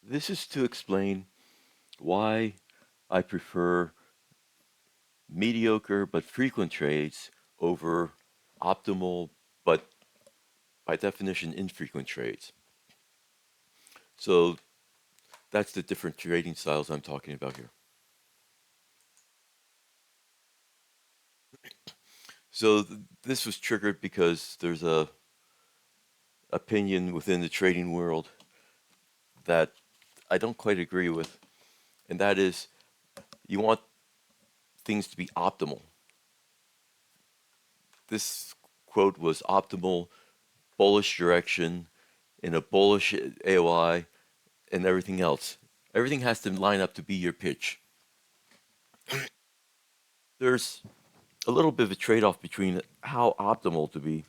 This is to explain why I prefer mediocre but frequent trades over optimal but by definition infrequent trades. So that's the different trading styles I'm talking about here. So this was triggered because there's a opinion within the trading world that I don't quite agree with, and that is you want things to be optimal. This quote was optimal bullish direction in a bullish AOI and everything else. Everything has to line up to be your pitch. There's a little bit of a trade off between how optimal to be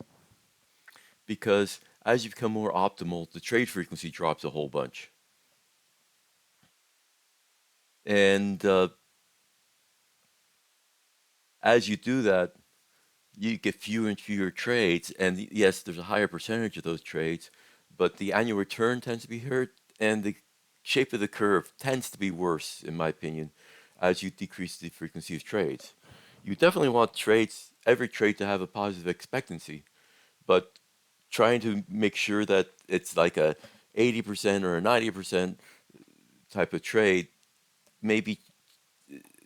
because as you become more optimal, the trade frequency drops a whole bunch. And as you do that, you get fewer and fewer trades. And yes, there's a higher percentage of those trades, but the annual return tends to be hurt, and the shape of the curve tends to be worse, in my opinion, as you decrease the frequency of trades. You definitely want trades, every trade to have a positive expectancy, but trying to make sure that it's like a 80% or a 90% type of trade, maybe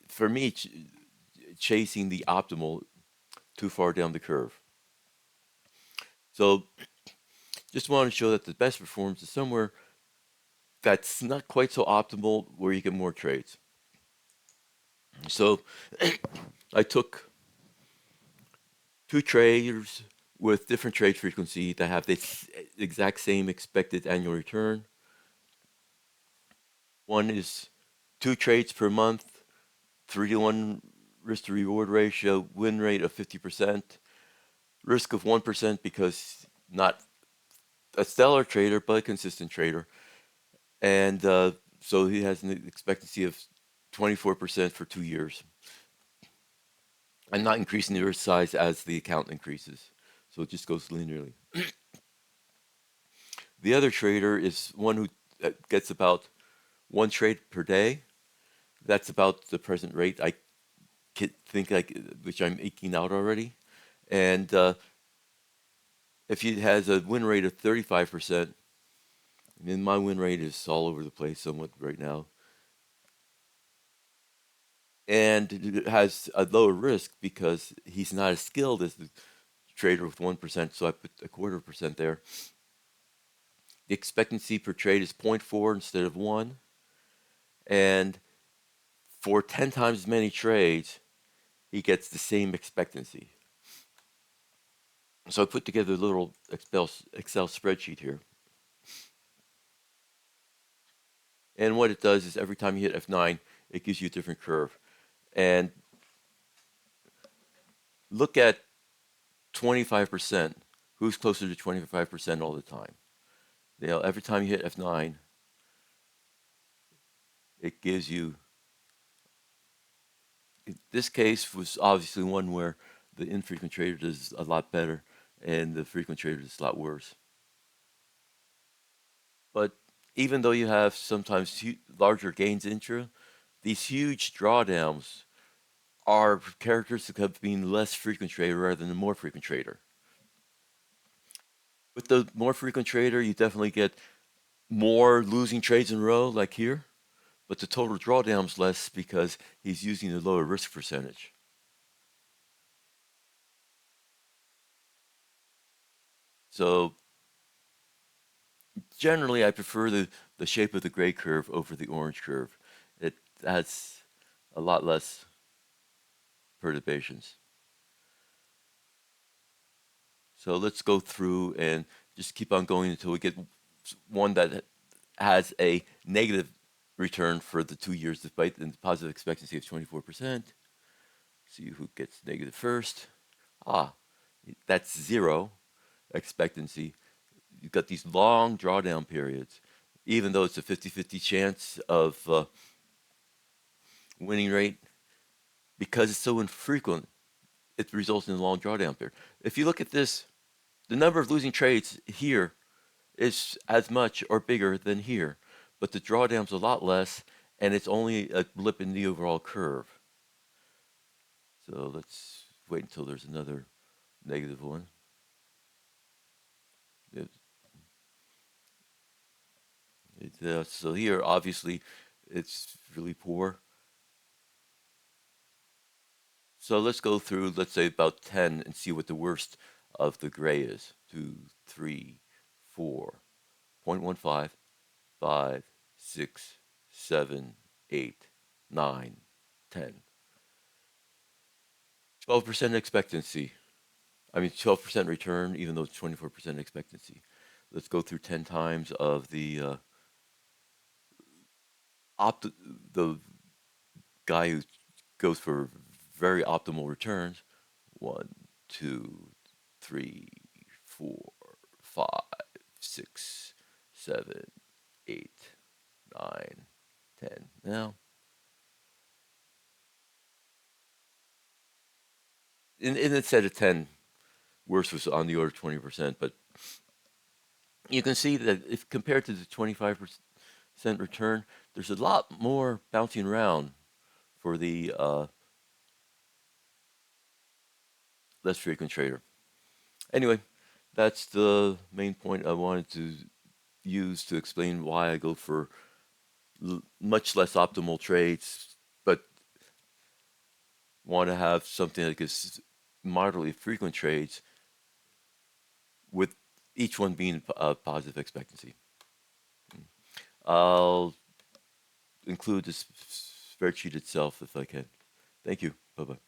for me, chasing the optimal too far down the curve. So just want to show that the best performance is somewhere that's not quite so optimal where you get more trades. So I took two traders with different trade frequency that have the exact same expected annual return. One is two trades per month, 3-to-1 risk to reward ratio, win rate of 50%, risk of 1% because not a stellar trader, but a consistent trader. And so he has an expectancy of 24% for 2 years. I'm not increasing the risk size as the account increases. So it just goes linearly. The other trader is one who gets about one trade per day. That's about the present rate I think which I'm eking out already. And if he has a win rate of 35%, I mean, my win rate is all over the place somewhat right now. And it has a lower risk because he's not as skilled as the trader with 1%, so I put a quarter of a percent there. The expectancy per trade is zero point 0.4 instead of 1. And for 10 times as many trades, he gets the same expectancy. So I put together a little Excel spreadsheet here. And what it does is every time you hit F9, it gives you a different curve. And look at 25%. Who's closer to 25% all the time? Every time you hit F9, it gives you. This case was obviously one where the infrequent trader does a lot better and the frequent trader does a lot worse. But even though you have sometimes larger gains intra, these huge drawdowns are characteristic of being less frequent trader rather than a more frequent trader. With the more frequent trader, you definitely get more losing trades in a row, like here, but the total drawdown's less because he's using a lower risk percentage. So generally, I prefer the shape of the gray curve over the orange curve. It has a lot less perturbations. So let's go through and just keep on going until we get one that has a negative return for the 2 years despite the positive expectancy of 24%. See who gets negative first. Ah, that's zero expectancy. You've got these long drawdown periods. Even though it's a 50-50 chance of winning rate, because it's so infrequent, it results in a long drawdown period. If you look at this, the number of losing trades here is as much or bigger than here. but the drawdown's a lot less, and it's only a blip in the overall curve. So let's wait until there's another negative one. It, so here, obviously, it's really poor. So let's go through, let's say about 10 and see what the worst of the gray is. 2, 3, 4, 0.15, 5, 6, 7, 8, 9, 10. 12% expectancy. I mean, 12% return, even though it's 24% expectancy. Let's go through 10 times of the opt the guy who goes for very optimal returns. 1, 2, 3, 4, 5, 6, 7, 8, 9, 10. Now, in a set of 10, worst was on the order of 20%, but you can see that if compared to the 25% return, there's a lot more bouncing around for the less frequent trader. Anyway, that's the main point I wanted to use to explain why I go for much less optimal trades, but want to have something that is moderately frequent trades with each one being a positive expectancy. I'll include this spreadsheet itself if I can. Thank you. Bye bye.